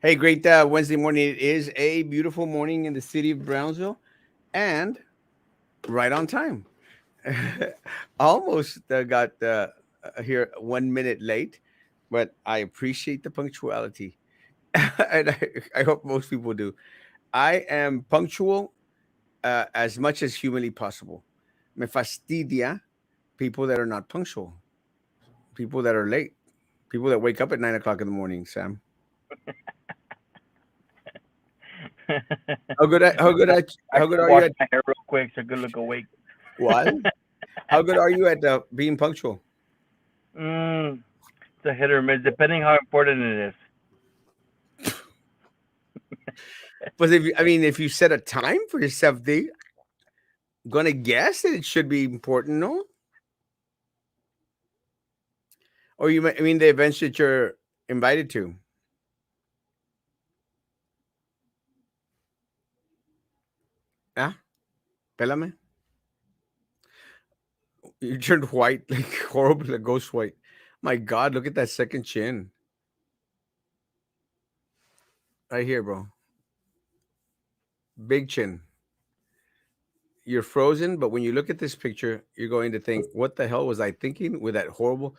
Hey, great Wednesday morning. It is a beautiful morning in the city of Brownsville and right on time. Almost got here 1 minute late, but I appreciate the punctuality. And I hope most people do. I am punctual as much as humanly possible. Me fastidia people that are not punctual, people that are late, people that wake up at 9 o'clock in the morning, Sam. I How good should are you wash at my hair real quick so I could look awake. what? How good are you at being punctual? mm, it's a hit or miss, depending how important it is. But if you set a time for yourself, they gonna guess that it should be important, no? Or the events that you're invited to. Ah, pélame. You turned white, like horrible, like ghost white. My God, look at that second chin right here, bro. Big chin. You're frozen, but when you look at this picture, you're going to think, "What the hell was I thinking with that horrible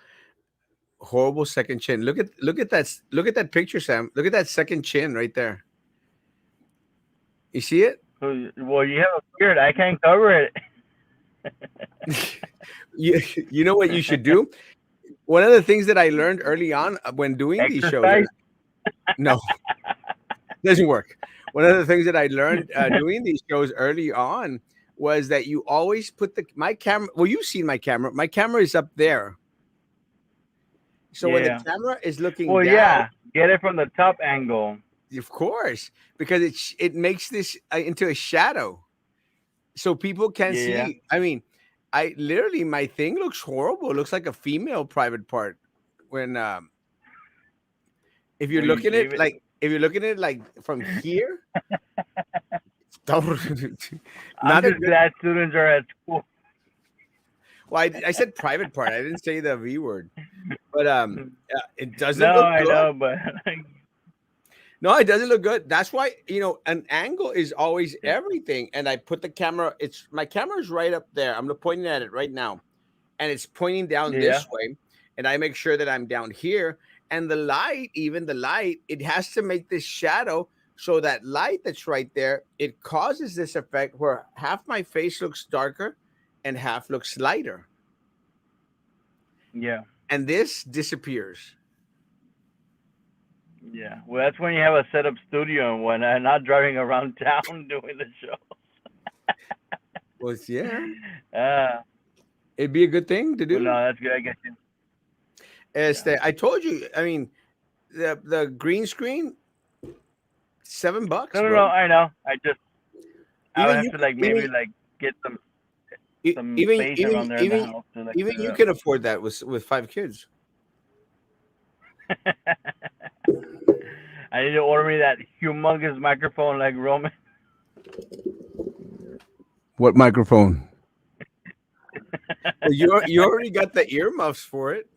second chin?" Look at that picture, Sam. Look at that second chin right there. You see it? Well, you have a beard. I can't cover it. You know what you should do? One of the things that I learned early on when doing these shows, Exercise. no, doesn't work. One of the things that I learned doing these shows early on was that you always put my camera. Well, you've seen my camera. My camera is up there, so when the Yeah. camera is looking Well, down, yeah. Get it from the top angle. of course, because it makes this into a shadow, so people can't Yeah. see. I literally my thing looks horrible. It looks like a female private part when if you're When you looking at shave it. like if you're looking at it like from here, I'm not a just good. glad students are at school. Well, I said private part. I didn't say the V word, but it doesn't No, look I good. know, but No, it doesn't look good. That's why an angle is always everything. And I put the camera. It's my camera's right up there. I'm pointing at it right now, and it's pointing down yeah, this way. And I make sure that I'm down here. And even the light, it has to make this shadow. So that light that's right there, it causes this effect where half my face looks darker and half looks lighter. yeah, And this disappears. yeah. Well, that's when you have a set up studio and whatnot, not driving around town doing the show. Well, yeah, Uh, it'd be a good thing to well, no, do. that's good. I guess. Yeah. I told you. The green screen, $7, No, no, no. bro. I know. I would Even have you, to like even maybe like get some even space even around there in the even house to like even set you it can afford that with 5 kids. up. I need to order me that humongous microphone like Roman. What microphone? Well, you already got the earmuffs for it.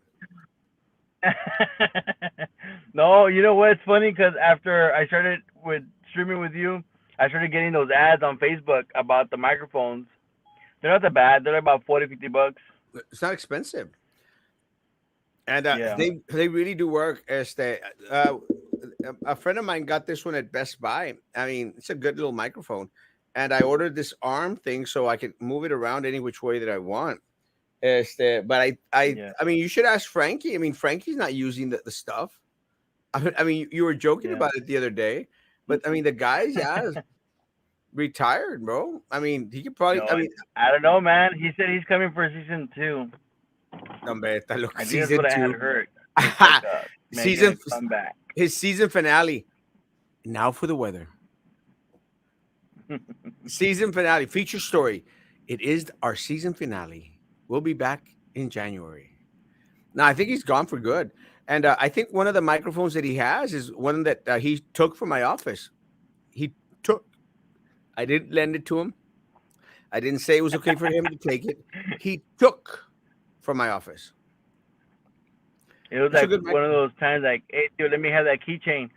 No, you know what? It's funny because after I started with streaming with you, I started getting those ads on Facebook about the microphones. They're not that bad. They're about 40, $50. It's not expensive, and Yeah. they really do work. Uh, a friend of mine got this one at Best Buy. It's a good little microphone, and I ordered this arm thing so I could move it around any which way that I want. But Yeah. you should ask Frankie. Frankie's not using the stuff. You were joking Yeah. about it the other day, but the guy's yeah retired, bro. He could probably. No, I don't know, man. He said he's coming for season two. Hombre, está loco. I think that's Season what I had two, heard. It's like making season a comeback. his season finale. Now for the weather. Season finale feature story. It is our season finale. We'll be back in January. Now I think he's gone for good, and I think one of the microphones that he has is one that he took from my office. He took. I didn't lend it to him. I didn't say it was okay for him to take it. He took from my office. It was It's a like good one of microphone. those times like, hey, dude, let me have that keychain.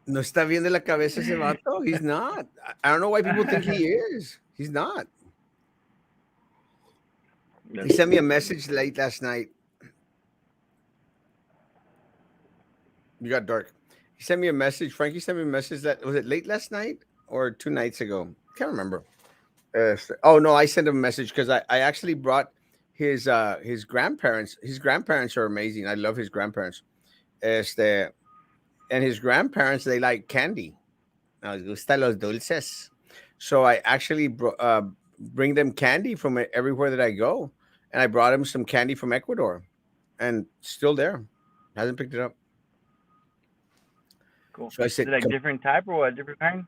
No está bien de la cabeza ese vato. He's not. I don't know why people think he is. He's not. He sent me a message late last night. You got dark. He sent me a message. Frankie sent me a message that was it late last night or 2 nights ago. Can't remember. Oh no, I sent him a message because I actually brought his grandparents. His grandparents are amazing. I love his grandparents. Este, and his grandparents they like candy. Nos gusta los dulces. So I actually bring them candy from everywhere that I go, and I brought him some candy from Ecuador, and still there, hasn't picked it up. Cool. So I Is said, it like different type or what? Different kind?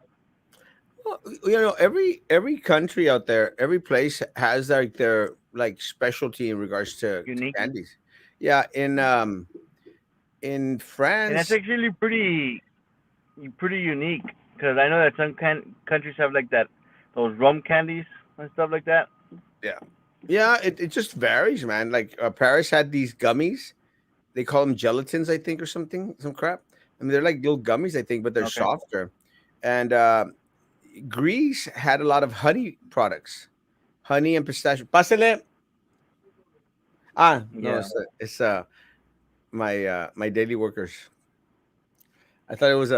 well, every country out there, every place has like their like specialty in regards to Unique. candies. Yeah, in And that's France, actually pretty unique because I know that some countries have like that those rum candies and stuff like that. yeah, yeah, it just varies, man. Like Paris had these gummies. They call them gelatins, I think, or something, some crap. I mean, they're like little gummies, I think, but they're Okay. softer. And Greece had a lot of honey products, honey and pistachio. Pásale. Ah, no, Yeah. it's my daily workers. I thought it was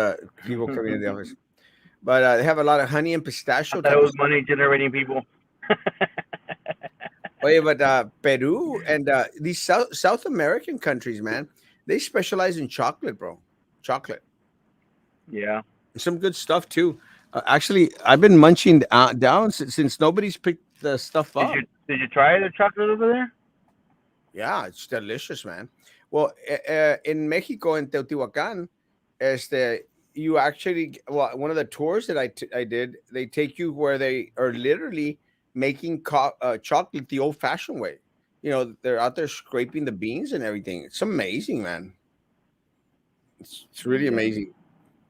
people coming in the office, but they have a lot of honey and I pistachio thought it type of was stuff. money generating people. Oh yeah, but Peru and these South American countries, man, they specialize in chocolate, bro. Chocolate. Yeah. Some good stuff too. Actually, I've been munching down since nobody's picked the stuff Did up. you did you try the chocolate over there? Yeah, it's delicious, man. Well, in Mexico, in Teotihuacan, este, you actually well, one of the tours that I did, they take you where they are literally making chocolate the old-fashioned way. They're out there scraping the beans and everything. It's amazing, man. It's really Yeah. amazing.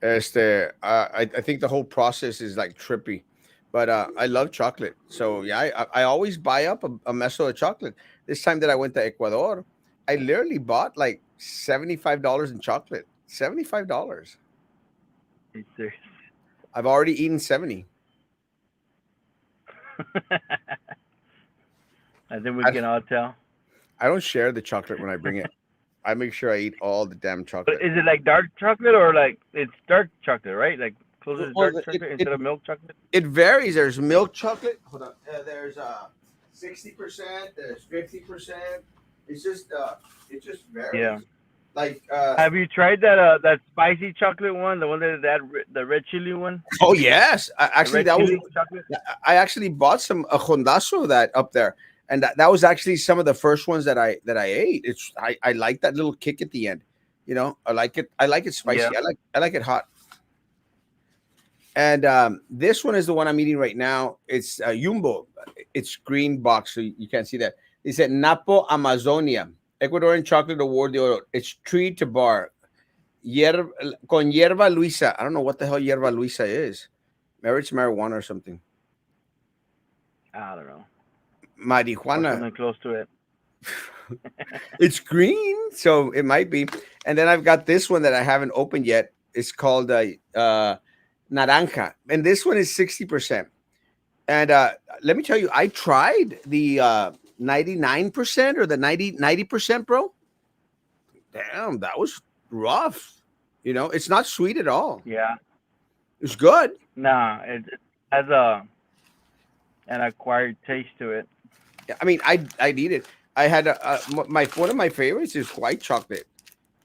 I think the whole process is like trippy, but I love chocolate. So yeah, I always buy up a meso of chocolate. This time that I went to Ecuador, I literally bought like $75 in chocolate. $75. Are you serious? I've already eaten 70. I think we I, can all tell. I don't share the chocolate when I bring it. I make sure I eat all the damn But chocolate. is it like dark chocolate or like it's dark chocolate, right? Like closer to Well, dark it chocolate it, instead of milk chocolate? it varies. There's milk chocolate. Hold on. There's 60%. There's 50%. It just Yeah. varies. Like Have you tried that spicy chocolate one, the one the red chili one, oh yes, the actually red that was chili chocolate? I actually bought some a hondazo of that up there, and that was actually some of the first ones that I ate. I like that little kick at the end. I like it. I like it Yeah. spicy. I like it hot. And this one is the one I'm eating right now. It's Jumbo. It's green box, so you can't see that. They said Napo Amazonia, Ecuadorian Chocolate Award de Oro. It's tree to bar. Con hierba luisa. I don't know what the hell hierba luisa is. Maybe it's marijuana or something. I don't know, or Marijuana. something close to it. It's green, so it might be. And then I've got this one that I haven't opened yet. It's called naranja, and this one is 60%. And let me tell you, I tried the 99% or the 90%, bro. Damn, that was rough. It's not sweet at all. Yeah. It's good. Nah, it has an acquired taste to it. Yeah, I mean, I'd eat it. I had my one of my favorites is white chocolate.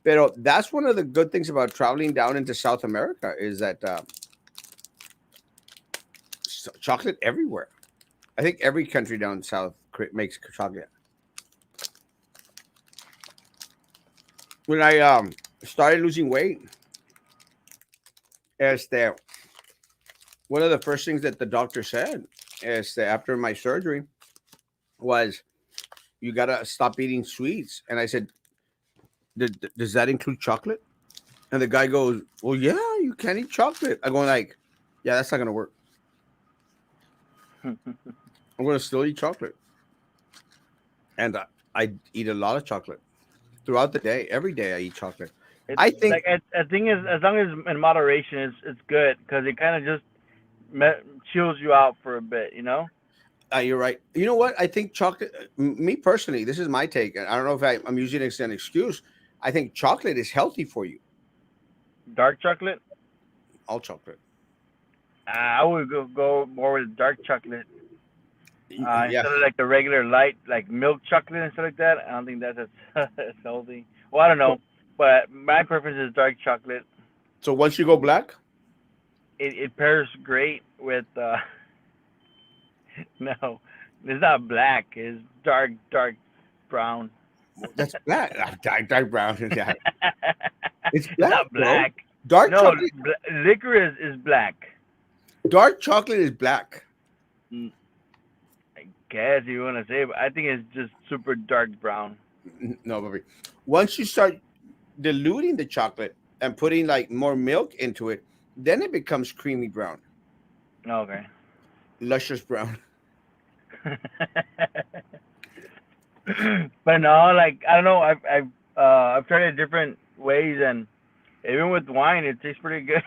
But that's one of the good things about traveling down into South America is that chocolate everywhere. I think every country down south makes chocolate. When I started losing weight, as the one of the first things that the doctor said is that after my surgery was you gotta stop eating sweets, and I said, Does that include chocolate?" And the guy goes, "Well, yeah, you can't eat chocolate." I go like, "Yeah, that's not gonna work. I'm gonna still eat chocolate." And I eat a lot of chocolate throughout the day. Every day I eat chocolate. It's I think like I think as long as in moderation, it's good because it kind of just chills you out for a bit, you know. you're right. You know what? I think chocolate. Me personally, this is my take. And I don't know if I'm using it as an excuse. I think chocolate is healthy for you. Dark chocolate. All chocolate. I would go more with dark chocolate Yeah. instead of like the regular light like milk chocolate and stuff like that. I don't think that's as healthy. Well, I don't know, but my preference is dark chocolate. So once you go black, It pairs great with no, it's not black. It's dark brown. that's black. Dark brown. Yeah, it's It's black, not bro. black. Dark No, chocolate. liquor is black. Dark chocolate is black. Mm, I guess you want to say, but I think it's just super dark brown. No, baby. Once you start diluting the chocolate and putting like more milk into it, then it becomes creamy brown, Okay. luscious brown. But no, like I don't know. I've tried it different ways, and even with wine, it tastes pretty good.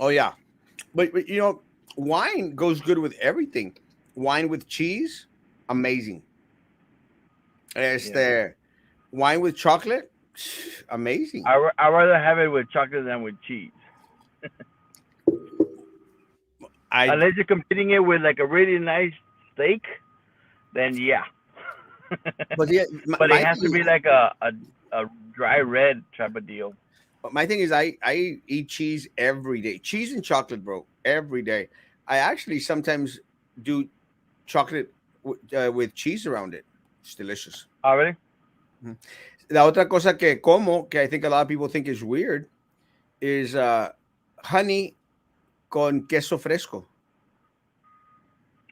Oh yeah, but you know, wine goes good with everything. Wine with cheese, amazing. Yeah. Este wine with chocolate, amazing. I rather have it with chocolate than with cheese. I Unless you're competing it with like a really nice steak, then yeah. but yeah, But it has to be like a dry red type of deal. my thing is I eat cheese every day. Cheese and chocolate, bro, every day. I actually sometimes do chocolate with cheese around it. It's delicious. Already? Mhm. La otra cosa que como, que I think a lot of people think is weird, is honey con queso fresco.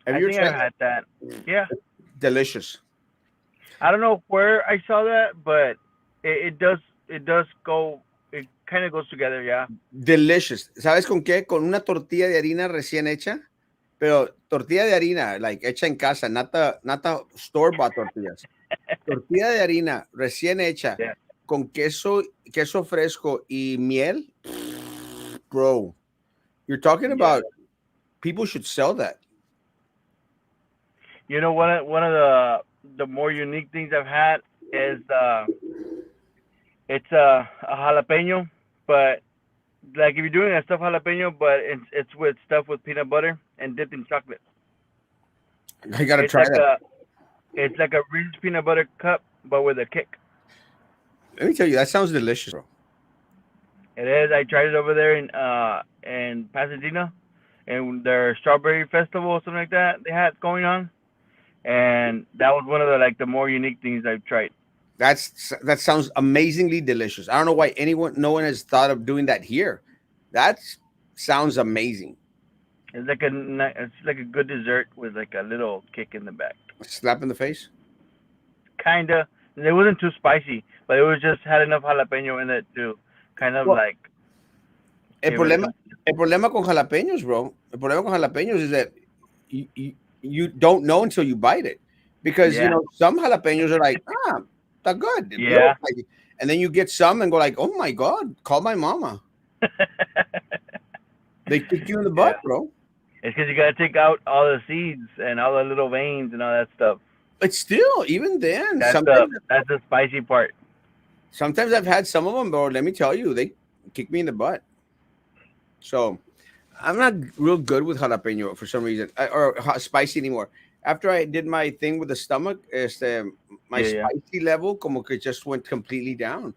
Have I you ever think I've tried that? had that. Yeah. Delicious. I don't know where I saw that, but it does go. It kind of goes together. Yeah. Delicious. ¿Sabes con qué? Con una tortilla de harina recién hecha, pero tortilla de harina, like hecha en casa, nata store-bought tortillas. Tortilla de harina recién hecha Yeah. con queso fresco y miel, bro. You're talking Yeah. about people should sell that. You know, one of the more unique things I've had is it's a jalapeno, but like if you're doing a stuffed jalapeno, but it's with stuff with peanut butter and dipped in chocolate. I gotta It's try like that. a Reese's peanut butter cup, but with a kick. Let me tell you, that sounds delicious, bro. It is. I tried it over there in Pasadena, and their strawberry festival or something like that they had going on, and that was one of the like the more unique things I've tried. That sounds amazingly delicious. I don't know why no one has thought of doing that here. That sounds amazing. It's like a good dessert with like a little kick in the back. Slap in the face. Kinda. It wasn't too spicy, but it was just had enough jalapeno in it to kind of Well, like el give it problema, some. el problema con jalapeños, bro. El problema con jalapeños is that you don't know until you bite it, because Yeah. some jalapeños are like they're good, a little Yeah. spicy, and then you get some and go like, oh my god, call my mama. They kick you in the Yeah. butt, bro. It's because you gotta take out all the seeds and all the little veins and all that stuff. But still, even then, That's the spicy part. sometimes I've had some of them, bro. Let me tell you, they kick me in the butt. So I'm not real good with jalapeno for some reason, or spicy anymore. After I did my thing with the stomach, my Yeah, yeah, spicy level como que just went completely down.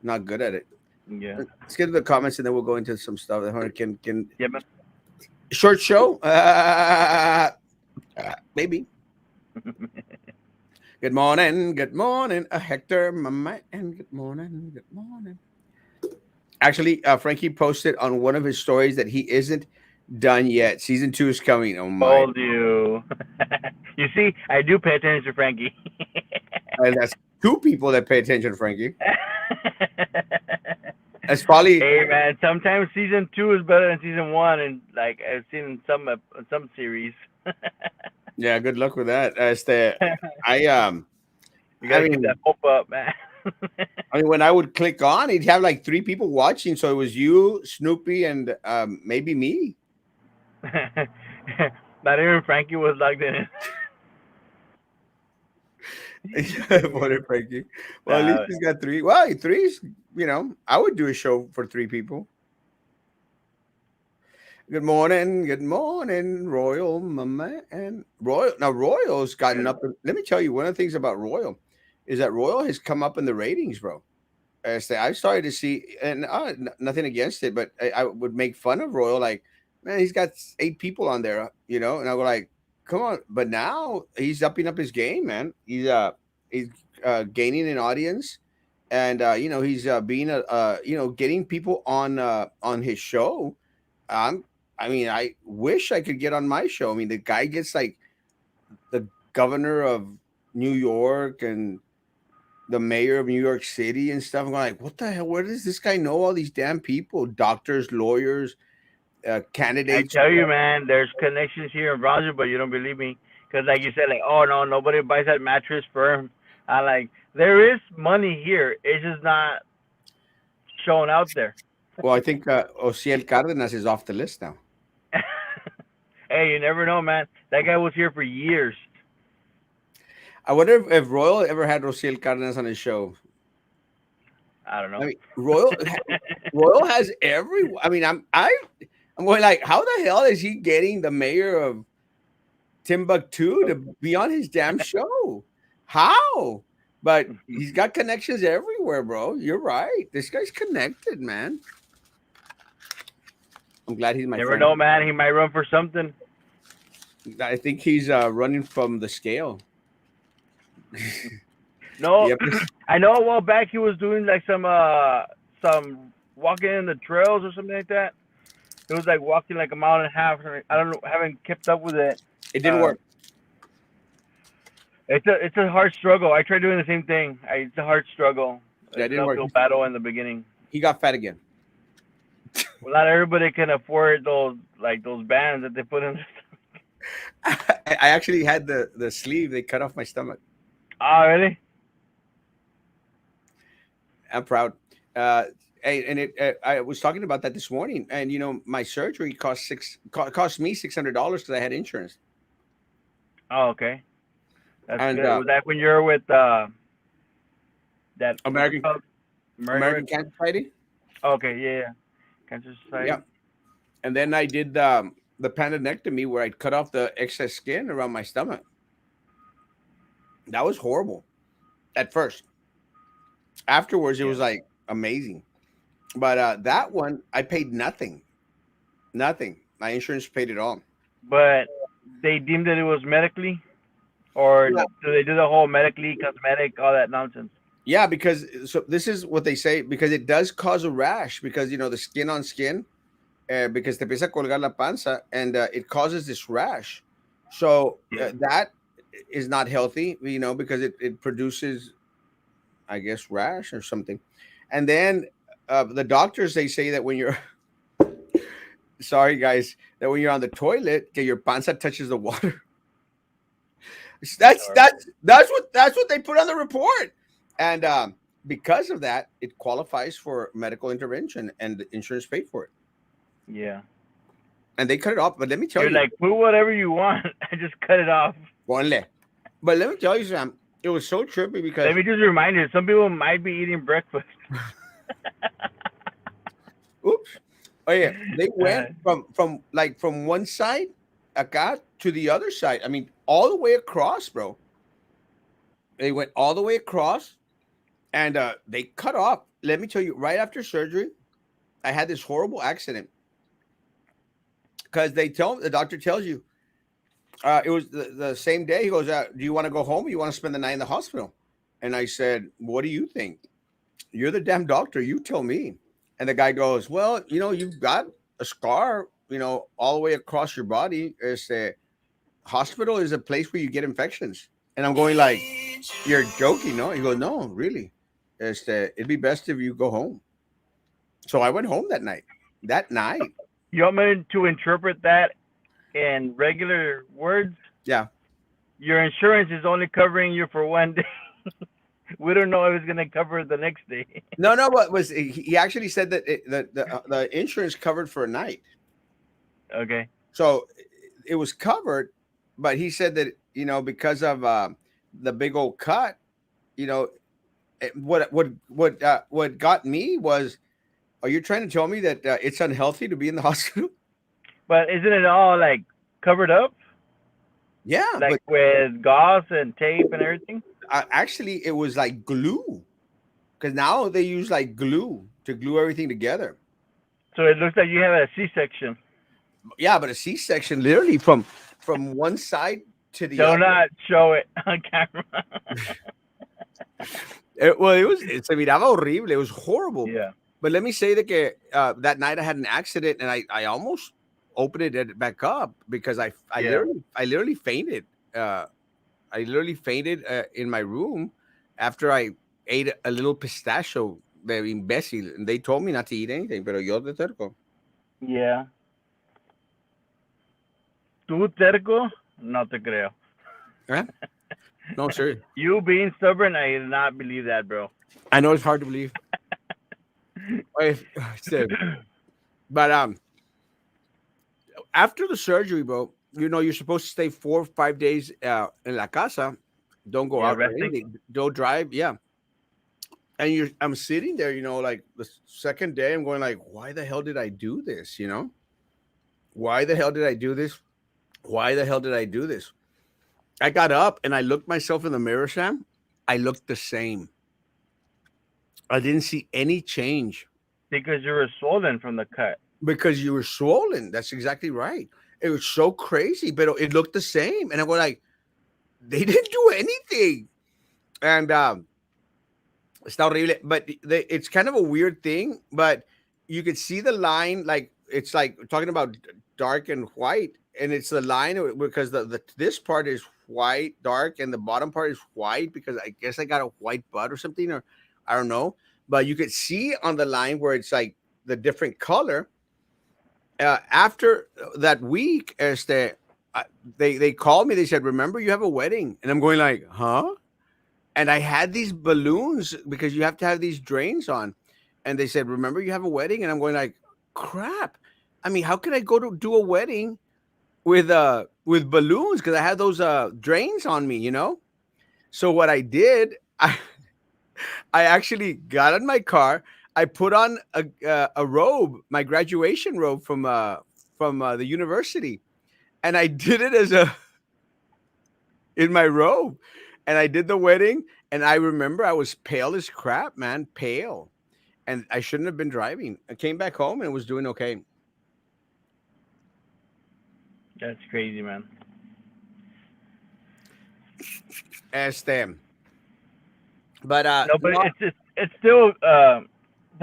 Not good at it. yeah. Let's get to the comments and then we'll go into some stuff. That can Yeah, man. short show, maybe. Good morning, Hector, my man. Good morning, good morning. Actually, Frankie posted on one of his stories that he isn't done yet. Season 2 is coming. Oh my! Told you. You see, I do pay attention to Frankie. And that's two people that pay attention, Frankie. That's probably Hey man, sometimes season two is better than season one, and like I've seen in some series. yeah. Good luck with that. You I gotta keep mean, that hope up, man. I mean, when I would click on, he'd have like three people watching. So it was you, Snoopy, and maybe me. Not even Frankie was logged in. Poor Frankie. Well, at least uh, he's got three. Well, three's, I would do a show for three people. Good morning, Royal, my man. Royal. Now, Royal's gotten up. Let me tell you, one of the things about Royal is that Royal has come up in the ratings, bro. I started to see, and nothing against it, but I would make fun of Royal, like, man, he's got eight people on there, and I go like, come on. But now he's upping up his game, man. He's gaining an audience, and he's being getting people on his show. Um, I mean, I wish I could get on my show. I mean, the guy gets like the governor of New York and the mayor of New York City and stuff. I'm going like, what the hell? Where does this guy know all these damn people? Doctors, lawyers, I candidates. tell you, man, there's connections here in Brazil, but you don't believe me. Because, like you said, like, oh, no, nobody buys that mattress firm. I like, there is money here. It's just not shown out there. Well, I think Ociel Cardenas is off the list now. Hey, you never know, man. That guy was here for years. I wonder if Royal ever had Ociel Cardenas on his show. I don't I know. mean, Royal has every. I mean, I'm going like, how the hell is he getting the mayor of Timbuktu to be on his damn show? How? But he's got connections everywhere, bro. You're right. This guy's connected, man. I'm glad he's my Never friend. know, man. He might run for something. I think he's running from the scale. No, Yep. I know a while back he was doing like some walking in the trails or something like that. It was like walking like a mile and a half. I don't know. Haven't kept up with it. It didn't Uh, work. it's a hard struggle. I tried doing the same thing. It's a hard struggle. That It's an didn't work. uphill battle in the beginning. He got fat again. Well, not everybody can afford those bands that they put in. I actually had the sleeve. They cut off my stomach. Oh, really? I'm proud. Uh, and I was talking about that this morning, and my surgery cost me $600 because I had insurance. Oh, okay. That's And good. Was that when you were with that what's it American called? American American. Cancer Society. Okay, yeah, yeah. Cancer Yeah. Society. And then I did the appendectomy where I cut off the excess skin around my stomach. That was horrible at first. Afterwards, it Yeah. was like amazing. But that one, I paid nothing. Nothing. My insurance paid it all. But they deemed that it was medically, or Yeah. do they do the whole medically, cosmetic, all that nonsense? Yeah, because so this is what they say because it does cause a rash because the skin on skin because te empieza a colgar la panza and it causes this rash. So Yeah. that is not healthy, because it produces, I guess, rash or something. And then the doctors they say that when you're sorry guys that when you're on the toilet, that your panza touches the water. That's Or, that's that's what they put on the report, and because of that, it qualifies for medical intervention, and the insurance paid for it, yeah. and they cut it off. But let me tell You're you, like, put whatever you want. I just cut it off. ponle. But let me tell you, Sam, it was so trippy Let because me just remind you, some people might be eating breakfast. oops, oh yeah, they uh, went from one side, acá to the other side. I mean, all the way across, bro. They went all the way across, and they cut off. Let me tell you, right after surgery, I had this horrible accident because the doctor tells you it was the same day. He goes, "Do you want to go home? Or you want to spend the night in the hospital?" And I said, "What do you think? You're the damn doctor. You tell me." And the guy goes, "Well, you've got a scar, all the way across your body. It's a hospital is a place where you get infections." And I'm going like, "You're joking, no?" He goes, "No, really. It'd be best if you go home." So I went home that night. That night, you want me to interpret that in regular words? yeah. Your insurance is only covering you for one day. We don't know if it's gonna cover the next day. No, no, what was he actually said that the insurance covered for a night, Okay. so it was covered, but he said that because of the big old cut, you know, what got me was, are you trying to tell me that it's unhealthy to be in the hospital? But isn't it all like covered up, Yeah, like but with gauze and tape and everything? actually, it was like glue because now they use like glue to glue everything together. So it looks like you have a C-section. Yeah, but a C-section, literally from one side to the Do other. not show it on camera. Well, se miraba horrible. It was horrible. Yeah. But let me say that that night I had an accident and I almost opened it back up because Yeah. I literally fainted. Uh, I literally fainted in my room after I ate a little pistachio de imbécil, and they told me not to eat anything, pero yo de terco. Yeah. Tú terco? No te creo. Eh? No, sir. You being stubborn, I do not believe that, bro. I know it's hard to believe. If, but after the surgery, bro, you're supposed to stay 4 or 5 days in la casa. Don't go Yeah, out or resting. anything. Don't drive. Yeah. And I'm sitting there, like the second day, I'm going like, why the hell did I do this? Why the hell did I do this? Why the hell did I do this? I got up and I looked myself in the mirror, Sam. I looked the same. I didn't see any change Because you were swollen from the cut. because you were swollen. That's exactly right. It was so crazy, but it looked the same. And I was like, they didn't do anything. And está horrible. But it's kind of a weird thing, but you could see the line, like it's like talking about dark and white, and it's the line because the this part is white, dark, and the bottom part is white because I guess I got a white butt or something, or I don't know. But you could see on the line where it's like the different color. After that week, uh, they called me. They said, "Remember, you have a wedding," and I'm going like, "Huh?" And I had these balloons because you have to have these drains on. And they said, "Remember, you have a wedding," and I'm going like, "Crap!" I mean, how can I go to do a wedding with balloons because I had those drains on me, So what I did, I actually got in my car. I put on a robe, my graduation robe from the university, and I did it as a in my robe, and I did the wedding. And I remember I was pale as crap, man, pale, and I shouldn't have been driving. I came back home and was doing okay. That's crazy, man. Este, but No, but no, it's still so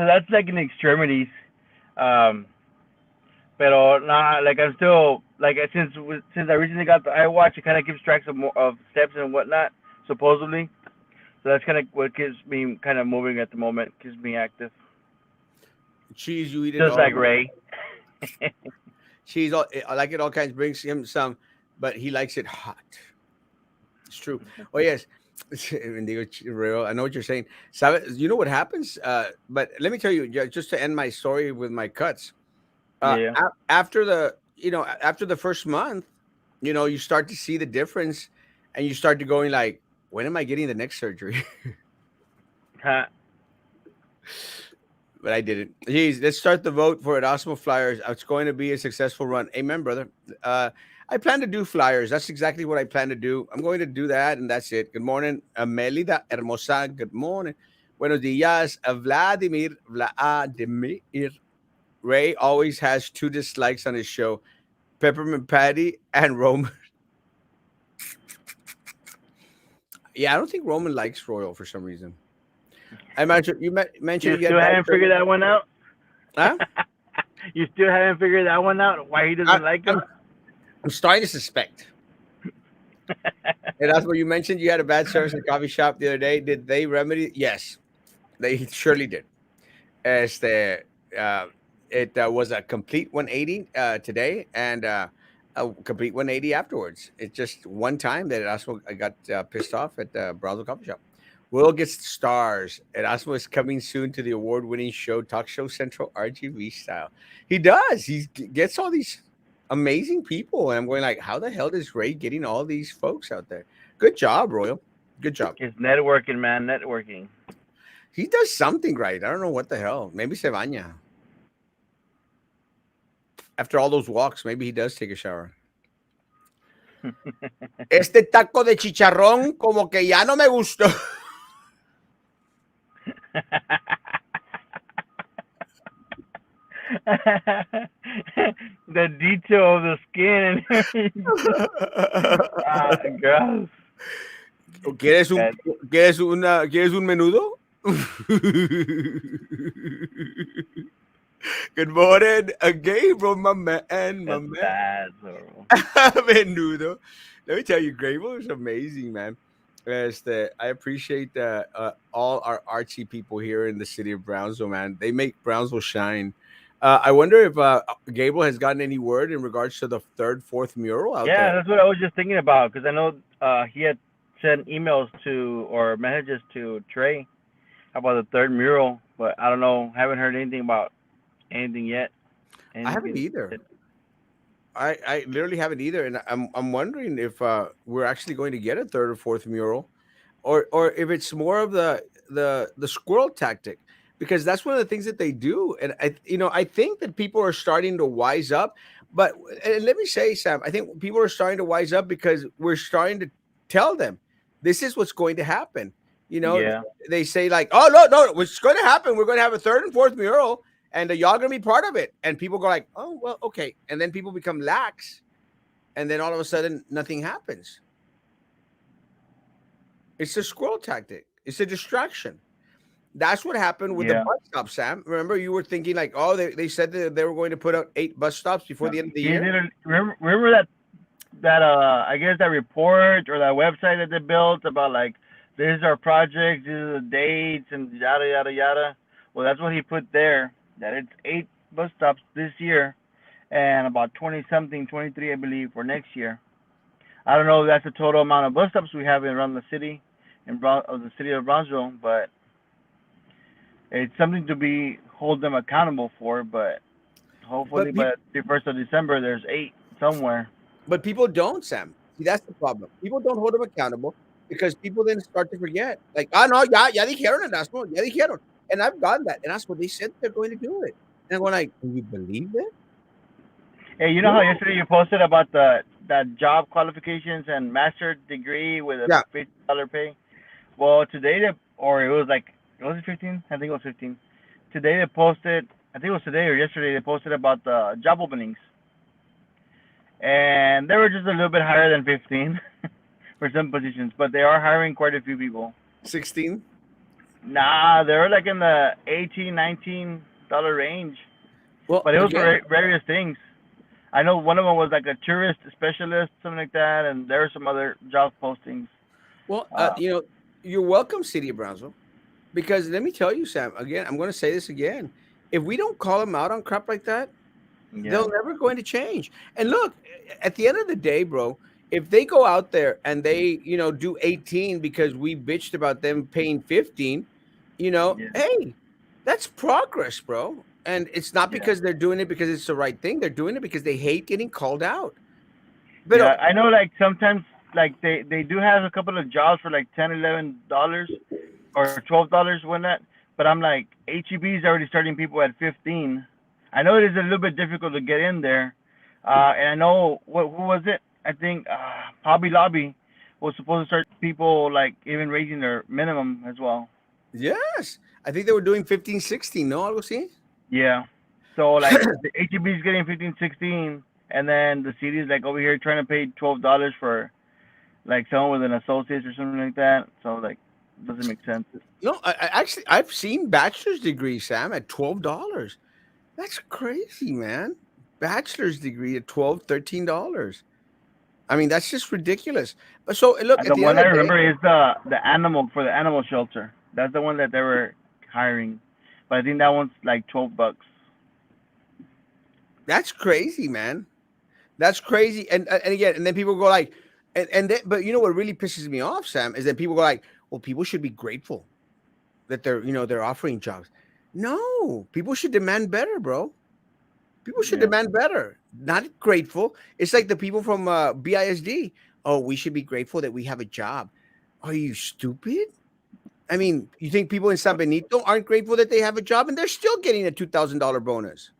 that's like in the extremities. Um, pero nah, like I'm still like since I recently got the iWatch, it kind of keeps tracks of more of steps and whatnot, supposedly. So that's kind of what keeps me kind of moving at the moment, keeps me active. cheese, you eat it Just all. like Ray. Cheese, I like it all kinds. Brings him some, but he likes it hot. It's true. Oh yes, Indigo Real. I know what you're saying. You know what happens? But let me tell you, just to end my story with my cuts. Yeah. After after the first month, you start to see the difference, and you start to going like, when am I getting the next surgery? Huh. But I didn't. Jeez, let's start the vote for Erasmo Flyers. It's going to be a successful run. Amen, brother. Uh, I plan to do flyers. That's exactly what I plan to do. I'm going to do that, and that's it. Good morning, Melida Hermosa. Good morning. Buenos días, Vladimir. Vladimir. Ray always has two dislikes on his show: Peppermint Patty and Roman. Yeah, I don't think Roman likes Royal for some reason. I mentioned You mentioned you still had bad haven't figured service. that one out? Huh? You still haven't figured that one out? Why he I, doesn't like I'm, him? I'm starting to suspect. And that's what you mentioned. You had a bad service at the coffee shop the other day. Did they remedy? Yes, they surely did. Este, uh, it was a complete 180 today, and a complete 180 afterwards. It's just one time that I got pissed off at the Brazil coffee shop. Will gets the stars. Erasmo is coming soon to the award-winning show, Talk Show Central RGV style. He does. Gets all these amazing people, and I'm going like, how the hell is Ray getting all these folks out there? Good job, Royal. Good job. It's networking, man, networking. He does something right. I don't know what the hell. Maybe se baña. After all those walks, maybe he does take a shower. Este taco de chicharrón como que ya no me gustó. The detail of the skin and everything. Gross. ¿Quieres un, That, ¿quieres un menudo? Good morning, Gabriel, my man, my that's man. bad. So. Menudo. Let me tell you, Gabriel is amazing, man. I appreciate all our Archie people here in the city of Brownsville, man. They make Brownsville shine. I wonder if Gabriel has gotten any word in regards to the third, fourth mural out Yeah, there. that's what I was just thinking about because I know he had sent emails to or messages to Trey about the third mural, but I don't know. Haven't heard anything about anything yet. I Anything haven't being either. said. I literally haven't either, and I'm wondering if we're actually going to get a third or fourth mural, or if it's more of the squirrel tactic, because that's one of the things that they do, and I think that people are starting to wise up. But and let me say, Sam, I think people are starting to wise up because we're starting to tell them this is what's going to happen. You know, Yeah, they say like, oh no, what's going to happen? We're going to have a third and fourth mural and y'all gonna be part of it. And people go like, oh well, okay. And then people become lax, and then all of a sudden nothing happens. It's a squirrel tactic. It's a distraction. That's what happened with the yeah. bus stop, Sam. Remember, you were thinking like, oh, they said that they were going to put out 8 bus stops before No, the end of the he year. didn't remember that I guess that report or that website that they built about like this is our project, these are the dates and yada yada yada. Well, that's what he put there. That it's 8 bus stops this year and about 20 something, 23 I believe for next year. I don't know if that's the total amount of bus stops we have around the city of the city of Brownsville, but it's something to be hold them accountable for. But hopefully But by people, the 1st of December, there's 8 somewhere. but people don't, Sam. See, that's the problem. People don't hold them accountable because people then start to forget. Like, ah, no, ya dijeron, Erasmo, ya dijeron. And I've gotten that. And that's what they said they're going to do it. And I'm going like, can you believe it? Hey, you know how No. yesterday you posted about the that job qualifications and master degree with a Yeah. $50 pay? Well, today they or it was like was it 15? I think it was 15. Today they posted. I think it was today or yesterday they posted about the job openings, and they were just a little bit higher than 15 for some positions, but they are hiring quite a few people. 16. Nah, they were like in the 18, $19 range, Well, but it was again, for various things. I know one of them was like a tourist specialist, something like that, and there are some other job postings. well, Uh, you're welcome, City of Brownsville, because let me tell you, Sam. Again, I'm going to say this again. If we don't call them out on crap like that, yeah, they'll never going to change. And look, at the end of the day, bro, if they go out there and they, do 18 because we bitched about them paying 15, yeah, hey, that's progress, bro. And it's not yeah, because they're doing it because it's the right thing. They're doing it because they hate getting called out. But yeah. I know, like sometimes, like they do have a couple of jobs for like 10, $11 or $12 when that. But I'm like, HEB is already starting people at 15. I know it is a little bit difficult to get in there, and I know who was it? I think Hobby Lobby was supposed to start people like even raising their minimum as well. yes, I think they were doing 15, 16. No, algo así. Yeah. So like the HEB is getting 15, 16, and then the city is like over here trying to pay $12 for like someone with an associate or something like that. So like doesn't make sense. No, I've seen bachelor's degrees, Sam, at $12. That's crazy, man. Bachelor's degree at 12, $13. I mean, that's just ridiculous. But so look, And at the the end one of I the day, remember is the animal for the animal shelter. That's the one that they were hiring, but I think that one's like $12. that's crazy, man. That's crazy. And again, and then people go like, but you know what really pisses me off, Sam, is that people go like, well, people should be grateful that they're offering jobs. No, people should demand better, bro. People should Yeah. demand better, not grateful. It's like the people from BISD. Oh, we should be grateful that we have a job. Are you stupid? I mean, you think people in San Benito aren't grateful that they have a job and they're still getting a $2,000 bonus?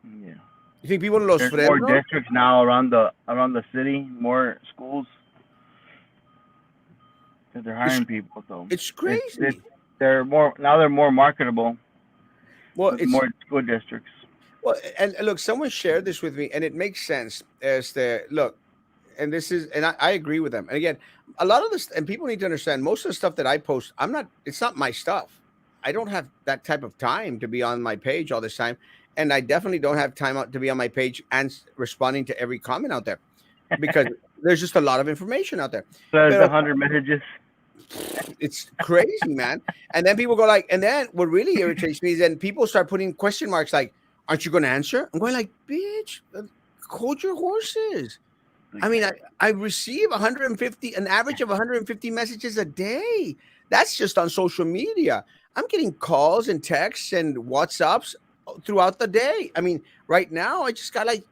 Yeah. You think people in Los There's more Fresnos? districts now around the city, more schools that they're It's hiring people. So it's it's crazy. they're more marketable Well, with it's more school districts. well, and look, someone shared this with me, and it makes sense as the look. And this is, and I agree with them. And again, a lot of this, and people need to understand, most of the stuff that I post, it's not my stuff. I don't have that type of time to be on my page all this time, and I definitely don't have time to be on my page and responding to every comment out there because there's just a lot of information out there. Plus But 100 messages. it's crazy, man. And then people go like, and then what really irritates me is then people start putting question marks like, "Aren't you going to answer?" I'm going like, "Bitch, hold your horses." I mean, I receive 150, an average of 150 messages a day. That's just on social media. I'm getting calls and texts and WhatsApps throughout the day. I mean, right now I just got like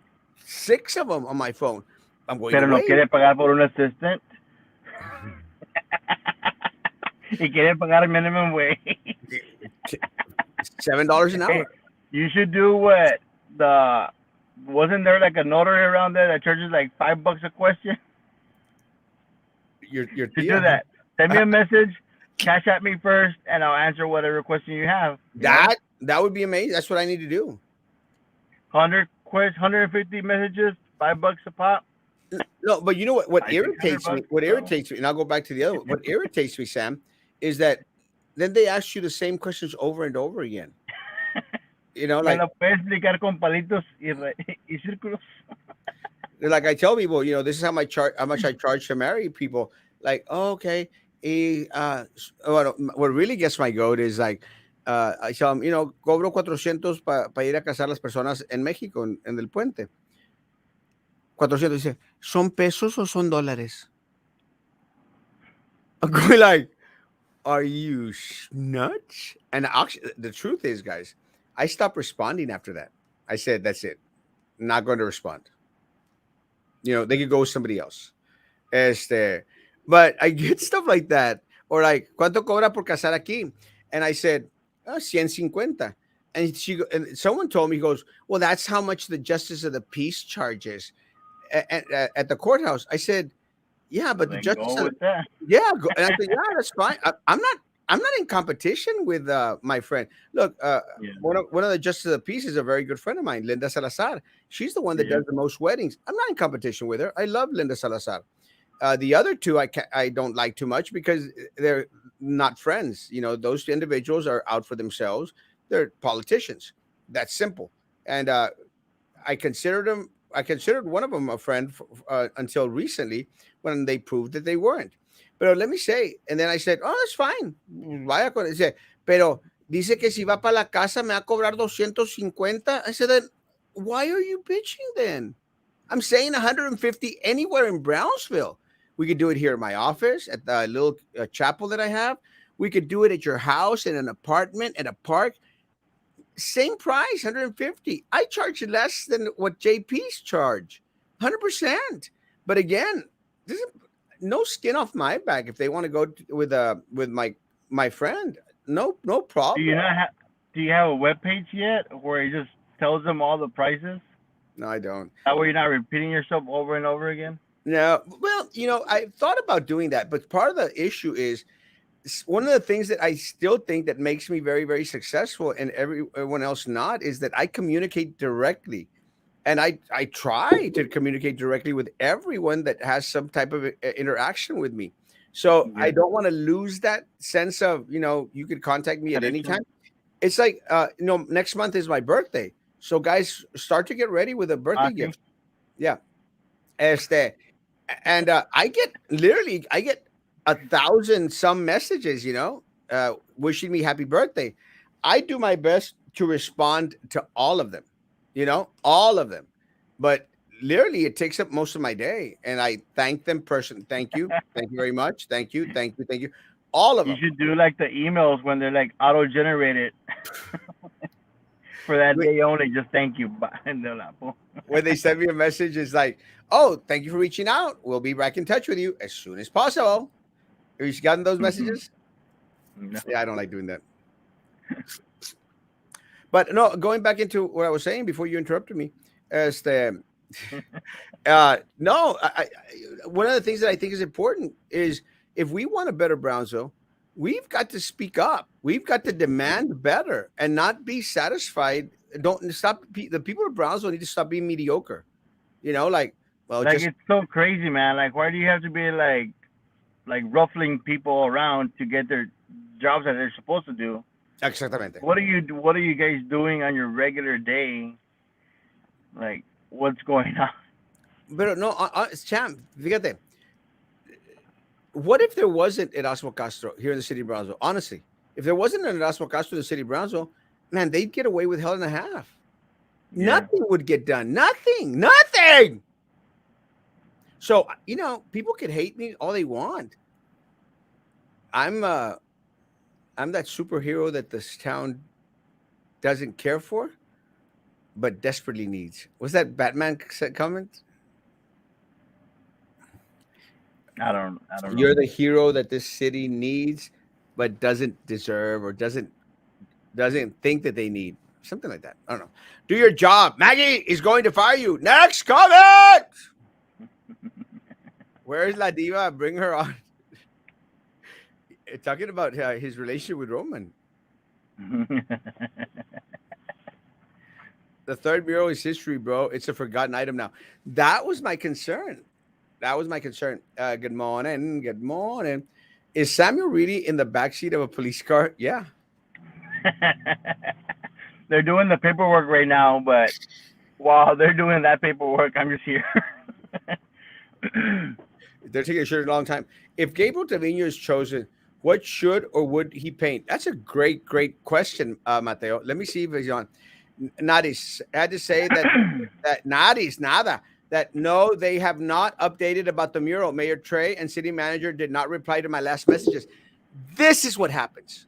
6 of them on my phone. I'm going to Pero no wait. quiere pagar por un assistant. Y quiere pagar minimum wage. $7 an Hey, hour. you should do what the wasn't there like a notary around there that charges like $5 a question? Your To do tia, that, send me huh? a message, cash at me first, and I'll answer whatever question you have. That would be amazing. That's what I need to do. 150 messages, $5 a pop. No, but you know what? What I 600 irritates me? bucks. What So irritates me, and I'll go back to the other one. What irritates me, Sam, is that then they ask you the same questions over and over again. me Like lo puedes explicar con palitos y círculos. like I tell people, this is how much I charge to marry people. Like, oh, okay. What really gets my goat is like, I tell them, cobro 400 para ir a casar las personas en México, en el puente. 400, dice, ¿son pesos o son dólares? I'm going like, are you nuts? And actually, the truth is, guys, I stopped responding after that. I said, that's it. Not going to respond. They could go with somebody else. But I get stuff like that. Or like, ¿cuánto cobra por casar aquí? And I said, 150. And someone told me, he goes, well, that's how much the justice of the peace charges at the courthouse. I said, yeah, but the Then justice go of with that. yeah, and I said, yeah, that's fine. I'm not in competition with my friend. Look, Yeah, one of the justices of the peace is a very good friend of mine, Linda Salazar. She's the one that yeah, does the most weddings. I'm not in competition with her. I love Linda Salazar. The other two I don't like too much because they're not friends. Those individuals are out for themselves. They're politicians. That's simple. And I considered them. I considered one of them a friend until recently when they proved that they weren't. But let me say, and then I said, "Oh, that's fine. Vaya con dice, pero dice que si va para la casa me va a cobrar 250." I said, "Then why are you bitching then? I'm saying 150 anywhere in Brownsville. We could do it here at my office, at the little chapel that I have. We could do it at your house, in an apartment, at a park. Same price, 150. I charge less than what JP's charge, 100%. But again, this is no skin off my back if they want to go with my friend. No Do you problem. not have? Do you have a web page yet where it just tells them all the prices? No, I don't. That way you're not repeating yourself over and over again. No, well, I thought about doing that, but part of the issue is one of the things that I still think that makes me very, very successful and everyone else not is that I communicate directly. And I try to communicate directly with everyone that has some type of interaction with me. So I Yeah, don't want to lose that sense of, you could contact me at any time. connection. It's like, next month is my birthday. So guys, start to get ready with a birthday Okay. gift. Yeah. Este, and I get 1,000 some messages, wishing me happy birthday. I do my best to respond to all of them, all of them. But literally, it takes up most of my day, and I thank them. Thank you very much, thank you, All of You them. should do like the emails when they're like auto generated for that Wh- day only. Just thank you. Bye. And they're like, boom. When they send me a message, it's like, "Oh, thank you for reaching out. We'll be back in touch with you as soon as possible." Have you gotten those messages? No. Yeah, I don't like doing that. But no, going back into what I was saying before you interrupted me, as the no, one of the things that I think is important is if we want a better Brownsville, we've got to speak up. We've got to demand better and not be satisfied. Don't stop. The people of Brownsville need to stop being mediocre. You know, like, well, Like just it's so crazy, man. Like why do you have to be like ruffling people around to get their jobs that they're supposed to do? exactamente. What are you guys doing on your regular day? Like what's going on? But no, champ, fíjate, what if there wasn't Erasmo Castro here in the city of Brownsville? Honestly, if there wasn't an Erasmo Castro in the city of Brownsville, man, they'd get away with hell and a half. Yeah. Nothing would get done. Nothing. Nothing. So people can hate me all they want. I'm uh I'm that superhero that this town doesn't care for, but desperately needs. Was that Batman comment? I don't know. You're the hero that this city needs, but doesn't deserve or doesn't think that they need. Something like that. I don't know. Do your job. Maggie is going to fire you. Next comment. Where is La Diva? Bring her on. Talking about his relationship with Roman. The third mural is history, bro. It's a forgotten item now. That was my concern. That was my concern. Good morning. Good morning. Is Samuel really in the backseat of a police car? Yeah. They're doing the paperwork right now, but while they're doing that paperwork, I'm just here. They're taking a shirt a long time. If Gabriel Trevino is chosen, what should or would he paint? That's a great, great question, Mateo. Let me see if he's on. Nadis had to say that Nadis nada that no, they have not updated about the mural. Mayor Trey and city manager did not reply to my last messages. This is what happens.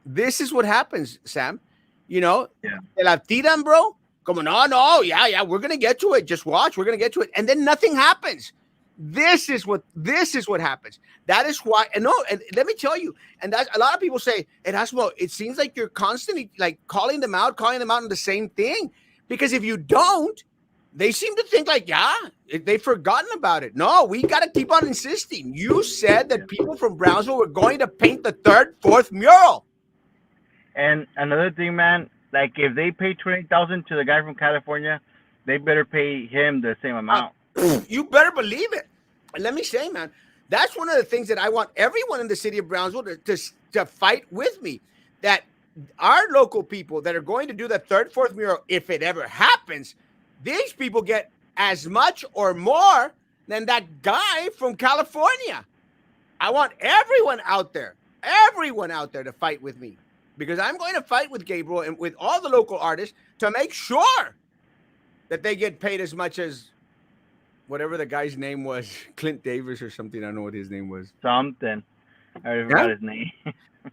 This is what happens, Sam. You know, Yeah. te la tiran, bro. Como no, no, yeah, we're gonna get to it. Just watch, we're gonna get to it, and then nothing happens. This is what happens. That is why, and no, and let me tell you, and that's a lot of people say, Erasmo, it seems like you're constantly like calling them out on the same thing. Because if you don't, they seem to think like, yeah, they've forgotten about it. No, we got to keep on insisting. You said Yeah. that people from Brownsville were going to paint the third, fourth mural. And another thing, man, like if they pay 20,000 to the guy from California, they better pay him the same Uh, amount. you better believe it. And let me say, man, that's one of the things that I want everyone in the city of Brownsville to fight with me. That our local people that are going to do the third, fourth mural, if it ever happens, these people get as much or more than that guy from California. I want everyone out there to fight with me because I'm going to fight with Gabriel and with all the local artists to make sure that they get paid as much as whatever the guy's name was, Clint Davis or something. I don't know what his name was. Something. I already Yeah. forgot his name.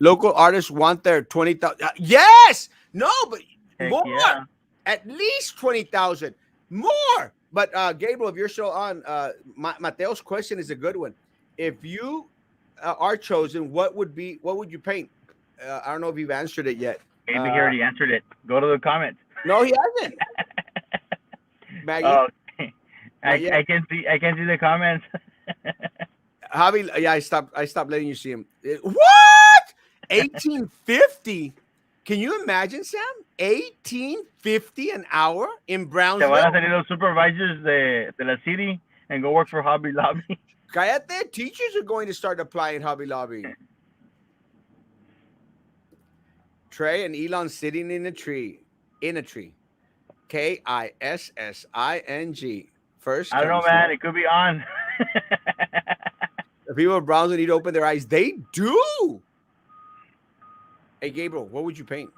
Local artists want their 20,000. Yes. No, but Heck more. yeah. At least 20,000. More. But Gabriel, if you're still on, Mateo's question is a good one. If you are chosen, what would you paint? I don't know if you've answered it yet. Maybe he already answered it. Go to the comments. No, he hasn't. Maggie, Oh, not yet. I can see the comments. Javi, yeah, I stopped letting you see him. What? 1850? Can you imagine, Sam? 1850 an hour in Te van a Brownsville? salir los supervisors de la city and go work for Hobby Lobby. Cállate, teachers are going to start applying Hobby Lobby. Trey and Elon sitting in a tree. In a tree. Kissing. First I don't know, comes. man. It could be on. The people of Brownsville need to open their eyes. They do. Hey, Gabriel, what would you paint?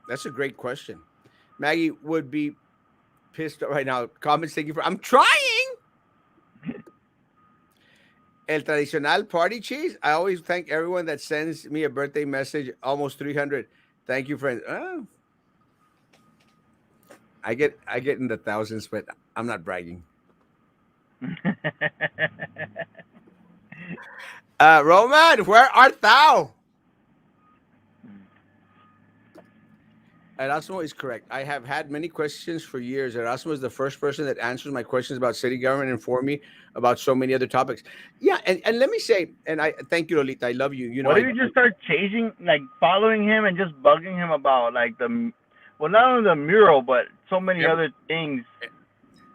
That's a great question. Maggie would be pissed right now. Comments, thank you for. I'm trying. El tradicional party cheese. I always thank everyone that sends me a birthday message. Almost 300. Thank you, friends. I get in the thousands, but I'm not bragging. Roman, where art thou? Erasmo is correct. I have had many questions for years. Erasmo is the first person that answers my questions about city government and inform me about so many other topics. Yeah, and let me say, and I thank you, Lolita. I love you. You know, What if you just start chasing, like following him and just bugging him about like well, not only the mural, but so many every, other things.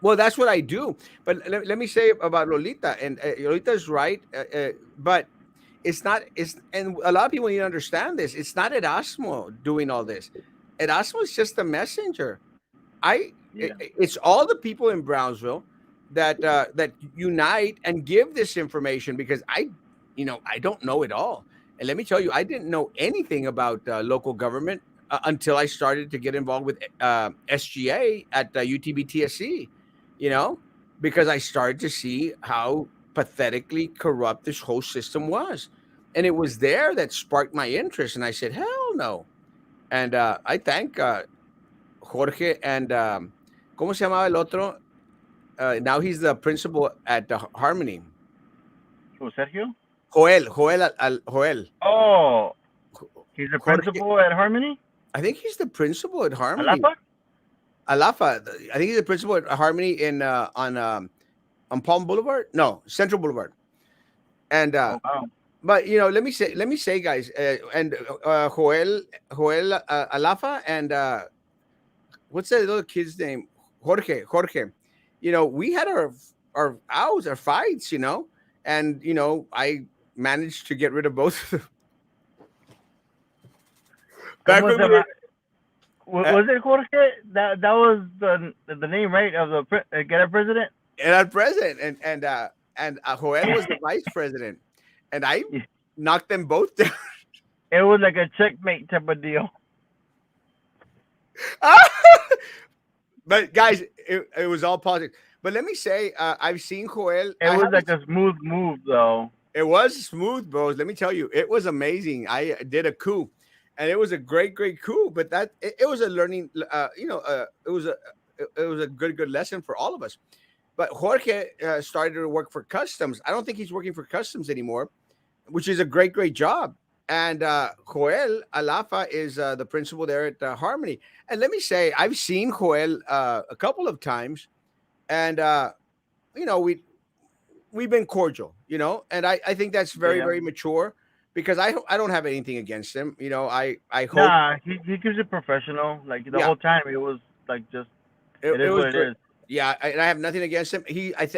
well, that's what I do. But let me say about Lolita, and Lolita is right. But it's not. It's and a lot of people need to understand this. It's not Erasmo doing all this. Erasmo is just a messenger. Yeah. It's all the people in Brownsville that unite and give this information because I don't know it all. And let me tell you, I didn't know anything about local government until I started to get involved with SGA at UTBTSC. You know, because I started to see how pathetically corrupt this whole system was, and it was there that sparked my interest. And I said, "Hell no!" And I thank Jorge and ¿cómo se llamaba el otro? Now he's the principal at Harmony. Who, Sergio? Joel. Oh, he's the Jorge. principal at Harmony. I think he's the principal at Harmony. Alapa. Alafa. I think he's the principal at Harmony in on Palm Boulevard. No, Central Boulevard. And Oh wow. but let me say, guys, and Joel Alafa and what's that little kid's name? Jorge. We had our outs, our fights, and I managed to get rid of both of them. Back ¿Cómo when se we were llama? Was it Jorge? That was the name, right, of the get a president. and our president, and Joel was the vice president, and I knocked them both down. It was like a checkmate type of deal. But guys, it was all politics. But let me say, I've seen Joel. It was like a smooth move, though. It was smooth, bros. Let me tell you, it was amazing. I did a coup, and it was a great coup. But it was a learning. It was a good lesson for all of us. But Jorge started to work for customs. I don't think he's working for customs anymore, which is a great job. And Joel Alafa is the principal there at Harmony. And let me say, I've seen Joel a couple of times, and we've been cordial, and I think that's Yeah. very mature because I don't have anything against him. I hope Nah, he keeps it professional. Like the yeah, whole time, it was like just it it is was what it great. is. Yeah, and I have nothing against him.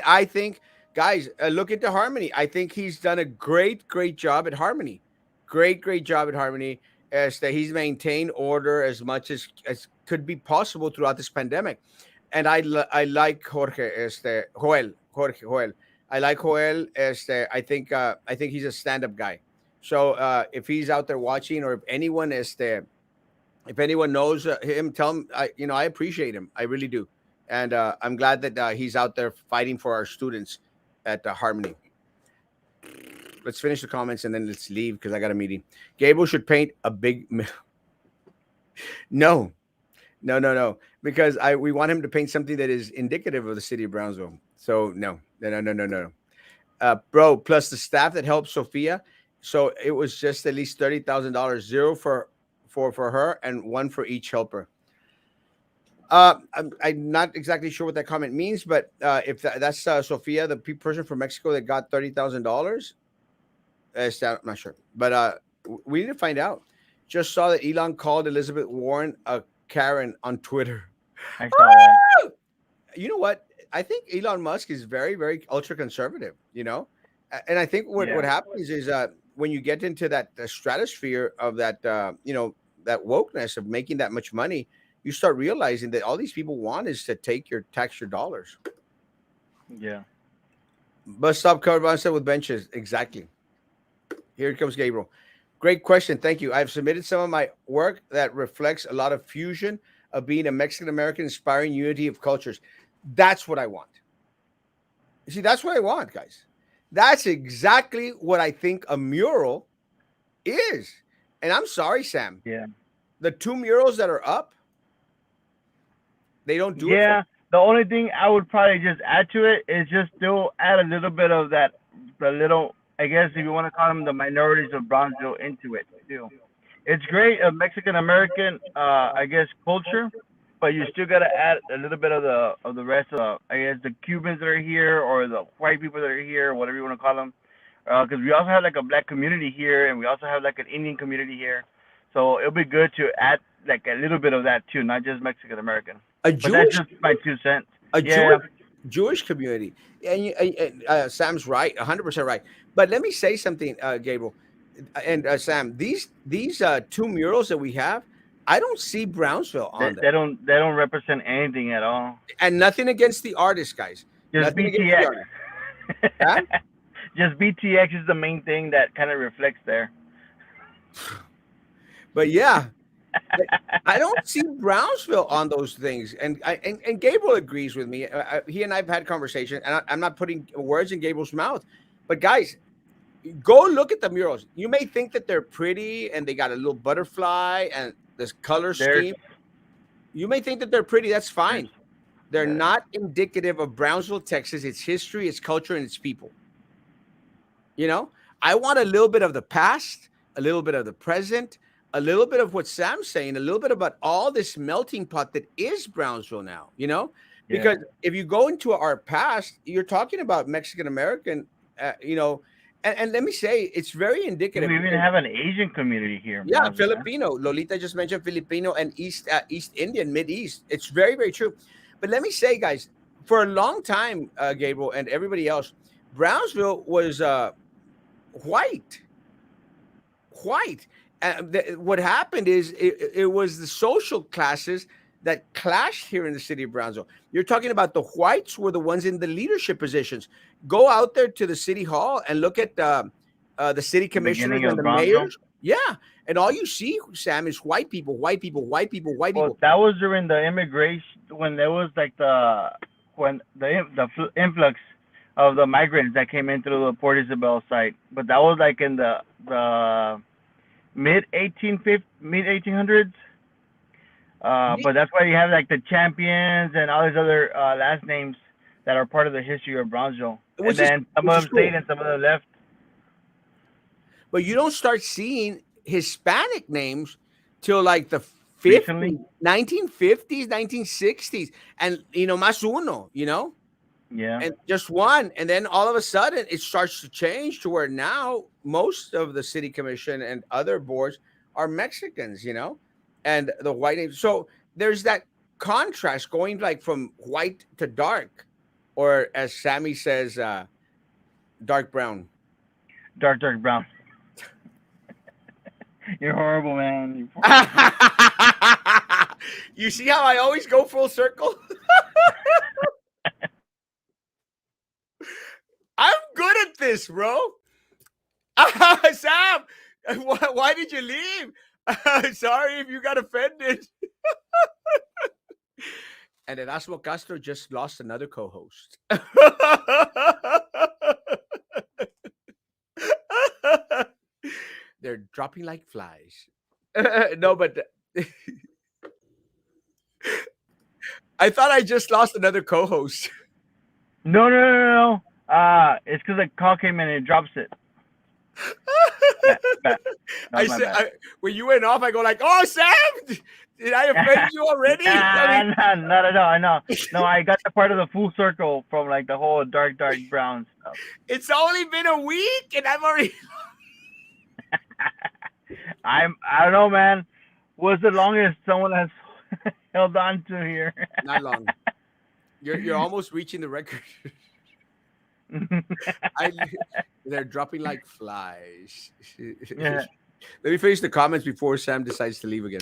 I think guys look into Harmony. I think he's done a great job at Harmony. Great job at Harmony as that he's maintained order as much as could be possible throughout this pandemic. And I like Jorge Joel. I like Joel I think he's a stand-up guy. So if he's out there watching, or if anyone knows him, tell him I appreciate him. I really do. And I'm glad that he's out there fighting for our students at Harmony. Let's finish the comments and then let's leave because I got a meeting. Gable should paint a big. No, no, because we want him to paint something that is indicative of the city of Brownsville. So no. Bro, plus the staff that helped Sophia. So it was just at least $30,000, zero for her and one for each helper. I'm not exactly sure what that comment means, but if that's Sophia, the person from Mexico that got $30,000, I'm not sure, but we need to find out. Just saw that Elon called Elizabeth Warren a Karen on Twitter. I saw that. You know what? I think Elon Musk is very ultra conservative. And I think what Yeah. happens is when you get into that stratosphere of that that wokeness of making that much money, you start realizing that all these people want is to tax your dollars. Yeah. Bus stop covered by with benches. Exactly. Here comes Gabriel. Great question. Thank you. I've submitted some of my work that reflects a lot of fusion of being a Mexican American, inspiring unity of cultures. That's what I want. You see, that's what I want, guys. That's exactly what I think a mural is. And I'm sorry, Sam. Yeah. The two murals that are up, they don't do it for me. Yeah. The only thing I would probably just add to it is just still add a little bit of that, the little, I guess if you want to call them the minorities of Brownsville into it too. It's great, Mexican American, I guess, culture, but you still gotta add a little bit of the rest of the, I guess, the Cubans that are here or the white people that are here, whatever you want to call them. Because we also have like a black community here, and we also have like an Indian community here. So it'll be good to add like a little bit of that too, not just Mexican American. A But that's Jewish just my 2 cents. a Yeah, Jewish community. And Sam's right, 100% right. But let me say something, Gabriel and Sam. These two murals that we have, I don't see Brownsville they, on them. they don't represent anything at all. And nothing against the artists, guys. Just Nothing against the BTX. artists. Huh? Just BTX is the main thing that kind of reflects there. But yeah, I don't see Brownsville on those things, and Gabriel agrees with me. He and I've had conversation, and I'm not putting words in Gabriel's mouth. But guys, go look at the murals. You may think that they're pretty and they got a little butterfly and this color There's scheme. You may think that they're pretty. That's there's fine. They're yeah, not indicative of Brownsville, Texas. Its history, its culture, and its people. You know, I want a little bit of the past, a little bit of the present, a little bit of what Sam's saying, a little bit about all this melting pot that is Brownsville now, yeah. because if you go into our past, you're talking about Mexican American, and let me say, it's very We indicative even because, have an Asian community here in yeah, Brownsville, man. Filipino. Lolita just mentioned Filipino and East Indian, Mid East. It's very, very true. But let me say, guys, for a long time, Gabriel and everybody else, Brownsville was white, white. What happened is it was the social classes that clashed here in the city of Brownsville. You're talking about the whites were the ones in the leadership positions. Go out there to the city hall and look at the city The commissioners beginning and of the Brownsville. mayors. Yeah, and all you see, Sam, is white people, white people, white people, white Well, people. that was during the immigration when there was like the when the influx of the migrants that came in through the Port Isabel site. But that was like in the mid 1800s. But that's why you have like the champions and all these other last names that are part of the history of Brownsville. And which is then some which of is them stayed cool. and some of them left But you don't start seeing Hispanic names till like the recently. 50s, 1950s, 1960s, and más uno, Yeah, and just one, and then all of a sudden it starts to change to where now most of the city commission and other boards are Mexicans, and the white names. So there's that contrast going like from white to dark, or as Sammy says, dark brown. dark brown. You're horrible, man. You see how I always go full circle? I'm good at this, bro. Sam, why did you leave? Sorry if you got offended. And Erasmo Castro just lost another co-host. They're dropping like flies. No, but I thought I just lost another co-host. No. It's because the call came in and it drops it. Bad. That I was my said bad. when you went off, I go like, "Oh, Sam, did I offend you already?" I mean, Not at all. I know. No, I got the part of the full circle from like the whole dark brown stuff. it's only been a week, and I'm already. I don't know, man. What's the longest someone has held on to here? Not long. You're almost reaching the record. I They're dropping like flies. Yeah. Let me finish the comments before Sam decides to leave again.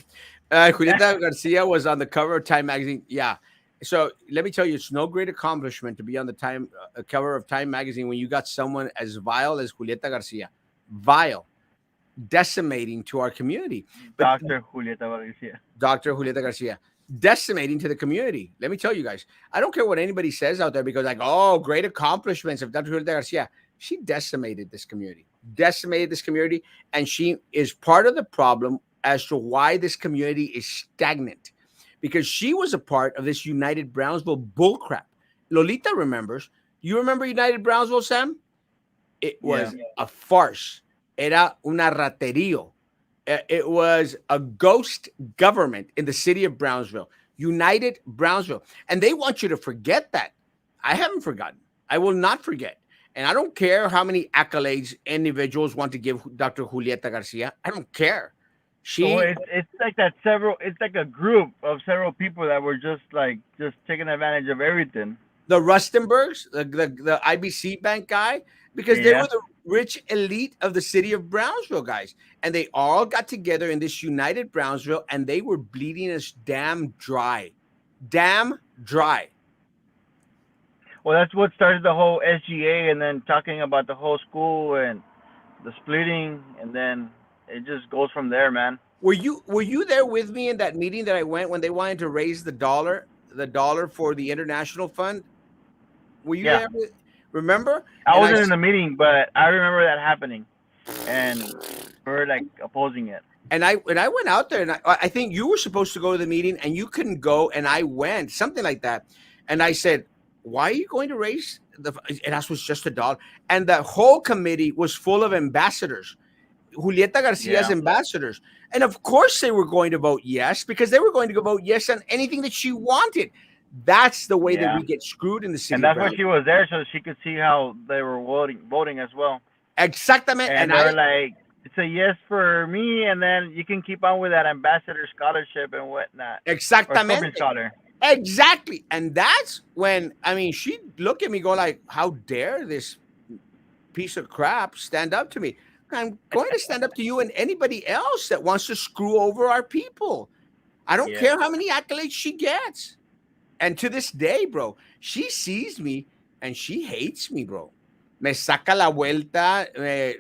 Julieta Garcia was on the cover of Time magazine. Yeah. So let me tell you, it's no great accomplishment to be on the cover of Time magazine when you got someone as vile as Julieta Garcia, vile, decimating to our community. But Dr. Julieta Garcia. Dr. Julieta Garcia, decimating to the community. Let me tell you guys, I don't care what anybody says out there because, like, oh, great accomplishments of Dr. Julieta Garcia. She decimated this community, and she is part of the problem as to why this community is stagnant, because she was a part of this United Brownsville bullcrap. Lolita remembers. You remember United Brownsville, Sam? It Yeah. was a farce. Era una raterío. It was a ghost government in the city of Brownsville, United Brownsville. And they want you to forget that. I haven't forgotten. I will not forget. And I don't care how many accolades individuals want to give Dr. Julieta Garcia. I don't care. So She, it's like that several. It's like a group of several people that were just like just taking advantage of everything. the Rustenbergs, the IBC bank guy, because they were Yeah. the rich elite of the city of Brownsville, guys. And they all got together in this United Brownsville, and they were bleeding us damn dry. Damn dry. Well, that's what started the whole SGA, and then talking about the whole school and the splitting, and then it just goes from there, man. Were you there with me in that meeting that I went when they wanted to raise the dollar for the international fund? Were you Yeah, there? Remember? I And I wasn't in the meeting, but I remember that happening, and we were like opposing it. and I went out there, and I think you were supposed to go to the meeting and you couldn't go, and I went, something like that. And I said, "Why are you going to raise the?" And that was just $1, and the whole committee was full of ambassadors, Julieta Garcia's Yeah, ambassadors, and of course they were going to vote yes, because they were going to vote yes on anything that she wanted. That's the way that yeah, we get screwed in the and city of that's why Brown. she was there, so she could see how they were voting as well. Exactamente, And and they I were like, "It's a yes for me, and then you can keep on with that ambassador scholarship and whatnot, or Scorpion exactamente. scholar." Exactly. And that's when, I mean, she'd look at me go like, how dare this piece of crap stand up to me? I'm going to stand up to you and anybody else that wants to screw over our people. I don't Yeah. care how many accolades she gets. And to this day, bro, she sees me and she hates me, bro. Me saca la vuelta,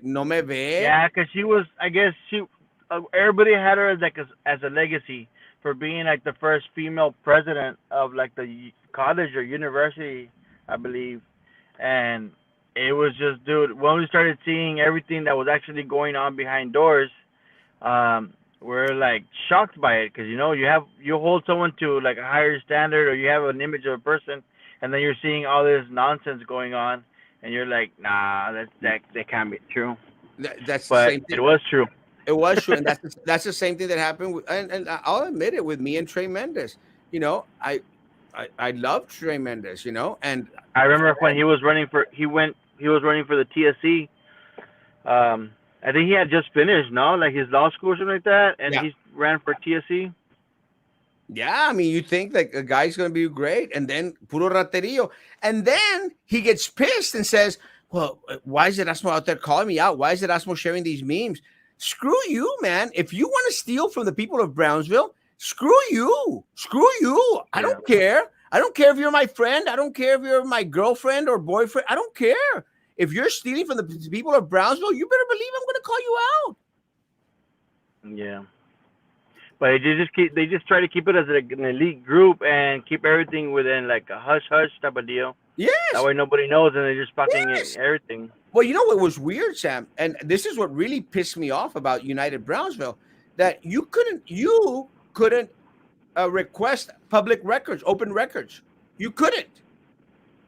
no me ve. Yeah, because she was, I guess everybody had her as like as a legacy for being like the first female president of like the college or university, I believe, and it was just, dude, when we started seeing everything that was actually going on behind doors, we're like shocked by it, because you hold someone to like a higher standard, or you have an image of a person, and then you're seeing all this nonsense going on, and you're like, nah, that can't be true, That's the but same it thing. was true. It was true, and that's the same thing that happened. And I'll admit it with me and Trey Mendes. I love Trey Mendes. And I remember when he was running for the TSC. I think he had just finished, no, like his law school or something like that, and yeah, he ran for TSC. yeah. I mean, you think like a guy's going to be great, and then puro raterillo, and then he gets pissed and says, "Well, why is Erasmo out there calling me out? Why is Erasmo sharing these memes? Screw you, man! If you want to steal from the people of Brownsville, screw you, screw you. I Yeah. don't care. I don't care if you're my friend. I don't care if you're my girlfriend or boyfriend. I don't care. If you're stealing from the people of Brownsville, you better believe I'm going to call you out." Yeah. But they just try to keep it as like an elite group and keep everything within like a hush hush type of deal. That Yes, way nobody knows, and they're just fucking yes. everything. Well, you know what was weird, Sam, and this is what really pissed me off about United Brownsville, that you couldn't request public records, open records. You couldn't.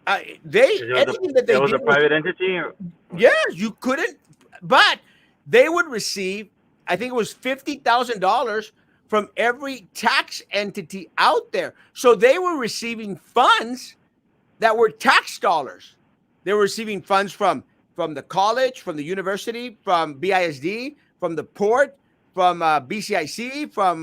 They Because anything that it they was did a was, private entity. yes, you couldn't. But they would receive, I think it was $50,000 from every tax entity out there. So they were receiving funds that were tax dollars. They were receiving funds from the college, from the university, from BISD, from the port, from BCIC, from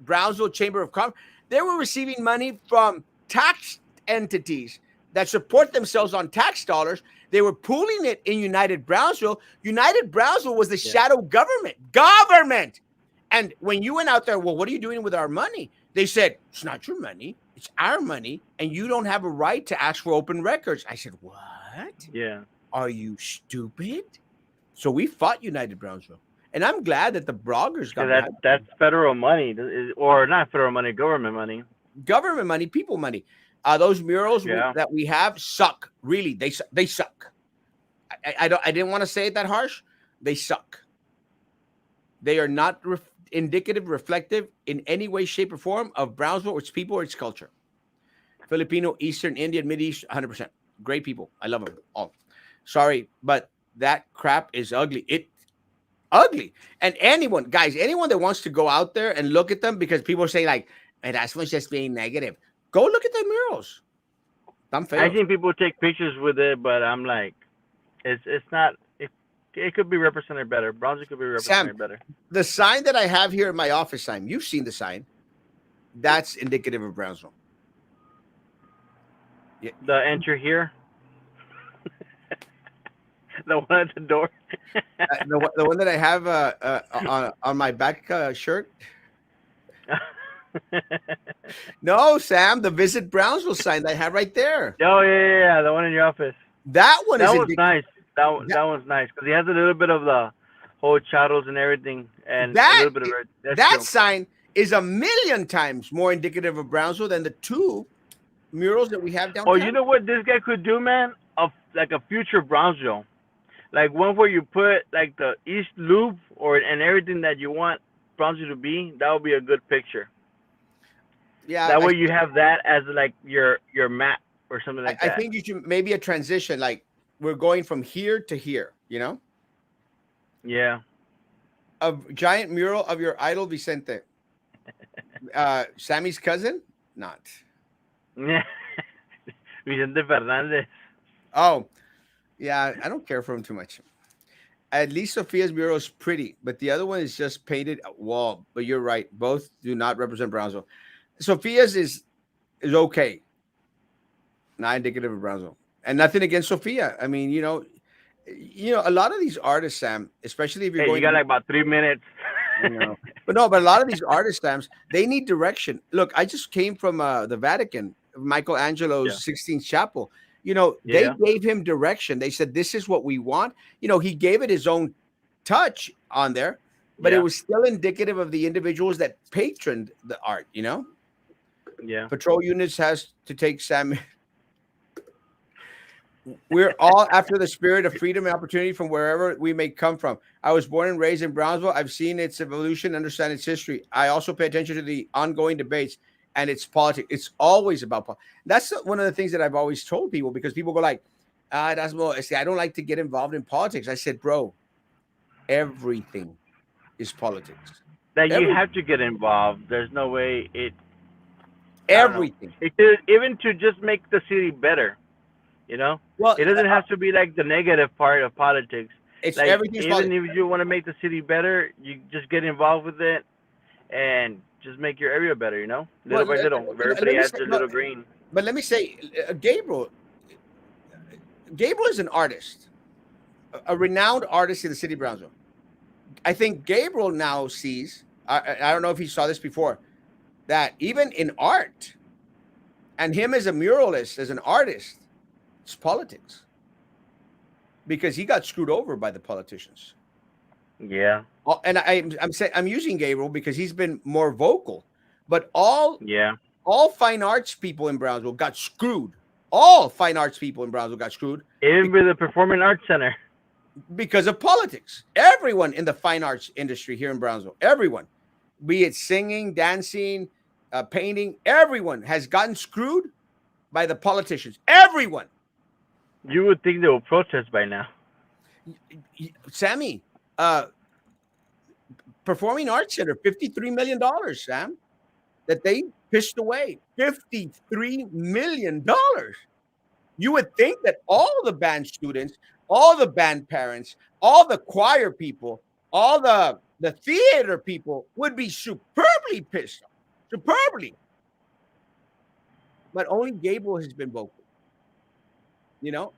Brownsville Chamber of Commerce. They were receiving money from tax entities that support themselves on tax dollars. They were pooling it in United Brownsville. United Brownsville was the Yeah. shadow government. Government. And when you went out there, well, what are you doing with our money? They said, it's not your money, it's our money, and you don't have a right to ask for open records. I said, what? Yeah. Are you stupid? So we fought United Brownsville. And I'm glad that the bloggers Because got behind that's federal money, or not federal money, government money. government money, people money. Those murals Yeah. that we have suck. Really, they suck. I didn't want to say it that harsh. They suck. They are not indicative, reflective in any way, shape, or form of Brownsville, or its people, or its culture. Filipino, Eastern, Indian, Mideast, 100%. Great people. I love them all. Sorry, but that crap is ugly. It ugly. And anyone, guys, anyone that wants to go out there and look at them, because people are saying like, Erasmo's just being negative. Go look at the murals. Tan I feos. seen people take pictures with it, but I'm like, it's not. It could be represented better. Bronzer could be Sam, represented better. the sign that I have here in my office sign, you've seen the sign. That's indicative of Brownsville. Yeah, The enter here, the one at the door. the one that I have on my back shirt. No, Sam, the Visit Brownsville sign that I have right there. Oh yeah, the one in your office. That one That is was indicative. nice. That one's nice because he has a little bit of the whole shadows and everything, and a That little bit of it. That's that true. sign is a million times more indicative of Brownsville than the two murals that we have Oh, you downtown. know what this guy could do, man? Like a future Brownsville, like one where you put like the East Loop or and everything that you want Brownsville to be. That would be a good picture. Yeah, That way you have that as like your map or something like I that. think you should maybe a transition, like we're going from here to here. Yeah. A giant mural of your idol Vicente, Sammy's cousin, not. Vicente Fernandez. Oh, yeah, I don't care for him too much. At least Sophia's mural is pretty, but the other one is just painted wall. But you're right; both do not represent Brownsville. Sophia's is okay, not indicative of Brownsville, and nothing against Sophia. I mean, a lot of these artists, Sam, especially if you're Hey, you going got to, like about 3 minutes. but no, but a lot of these artists, Sam, they need direction. Look, I just came from the Vatican, Yeah. Michelangelo's 16th Chapel. They Yeah. gave him direction. They said, "This is what we want." He gave it his own touch on there, but it Yeah. was still indicative of the individuals that patroned the art. Yeah. Patrol units has to take Sam. We're all after the spirit of freedom and opportunity from wherever we may come from. I was born and raised in Brownsville. I've seen its evolution, understand its history. I also pay attention to the ongoing debates and its politics. It's always about politics. That's one of the things that I've always told people, because people go like, Erasmo, I don't like to get involved in politics. I said, bro, everything is politics. That you Every, have to get involved. There's no way it. I don't know. everything. It could even to just make the city better. You know, Well, it doesn't have to be like the negative part of politics. it's Like everything's even politics. if you want to make the city better, you just get involved with it and just make your area better. You know, Well, little by little. If let everybody me adds say, their little green. but let me say, Gabriel is an artist, a renowned artist in the city of Brownsville. I think Gabriel now sees, I don't know if he saw this before, that even in art, and him as a muralist, as an artist, it's politics, because he got screwed over by the politicians. Yeah. And I'm saying, I'm using Gabriel because he's been more vocal, but Yeah. all fine arts people in Brownsville got screwed. All fine arts people in Brownsville got screwed Even with the Performing Arts Center. because of politics. Everyone in the fine arts industry here in Brownsville, everyone, be it singing, dancing, painting, everyone has gotten screwed by the politicians. Everyone. You would think they will protest by now. Sammy, Performing Arts Center, $53 million, Sam, that they pissed away. $53 million. You would think that all the band students, all the band parents, all the choir people, all the theater people would be superbly pissed off. Superbly. But only Gable has been vocal,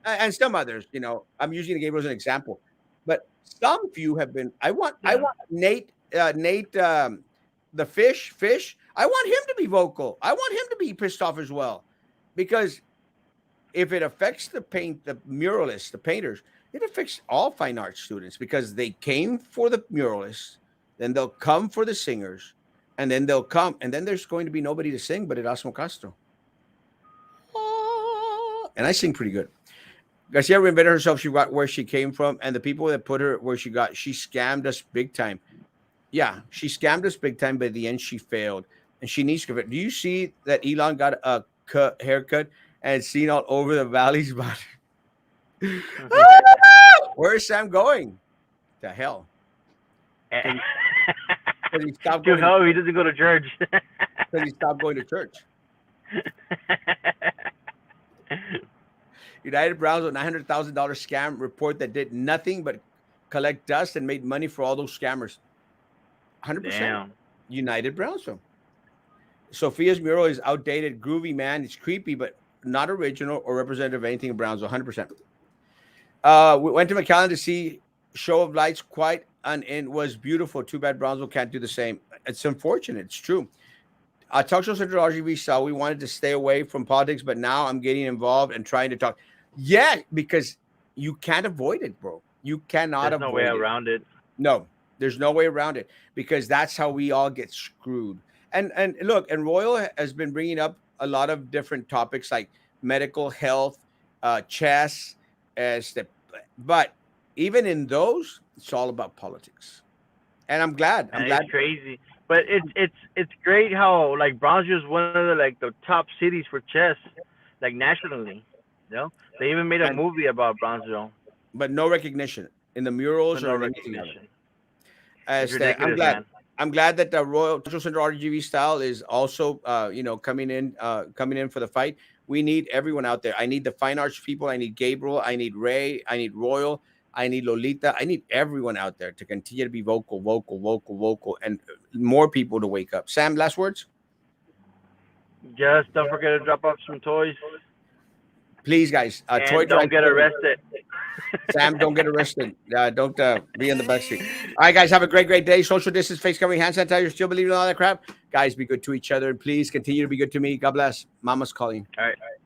and some others, I'm using Gable as an example. But some few have been. I Yeah. want Nate, the fish. I want him to be vocal. I want him to be pissed off as well, because if it affects the muralists, the painters, it affects all fine arts students, because they came for the muralists, then they'll come for the singers, and then they'll come, and then there's going to be nobody to sing but Erasmo Castro. And I sing pretty good. Garcia reinvented herself. She got where she came from, and the people that put her where she got, she scammed us big time. Yeah, she scammed us big time, but at the end she failed, and she needs to give it. Do you see that Elon got a haircut and it's seen all over the valleys? But where is Sam going? To hell, because he stopped To going. hell, he doesn't go to church. Because he stopped going to church. United Browns with $900,000 scam report that did nothing but collect dust and made money for all those scammers. 100% Damn. United Browns film. Sophia's mural is outdated, groovy, man. It's creepy, but not original or representative of anything in Brownsville. 100%. We went to McAllen to see Show of Lights. Quite an it was beautiful. Too bad Brownsville can't do the same. It's unfortunate. It's true. Talk show Central RGB saw we wanted to stay away from politics, but now I'm getting involved and trying to talk. Yeah, because you can't avoid it, bro. You cannot There's no way avoid it. around it. No, there's no way around it because that's how we all get screwed. And look, and Royal has been bringing up a lot of different topics like medical health, chess, as the, but even in those, it's all about politics. And I'm glad. I'm And it's glad. crazy. But it's great how like Brownsville is one of the top cities for chess, like nationally. You know, they even made a And movie about Brownsville, but no recognition in the but murals no or in anything of it. recognition. It's As the, I'm ridiculous, glad. man. I'm glad that the Royal Central Center RGV style is also, coming in for the fight. We need everyone out there. I need the fine arts people. I need Gabriel. I need Ray. I need Royal. I need Lolita. I need everyone out there to continue to be vocal, vocal, vocal, vocal, and more people to wake up. Sam, last words, Just don't forget to drop off some toys please, guys. Toy and drive. don't get arrested. Sam, don't get arrested. Don't be in the back seat. All right, guys, have a great, great day. Social distance, face covering, hand sanitizer. Still believing in all that crap, guys. Be good to each other, and please continue to be good to me. God bless. Mama's calling. All right.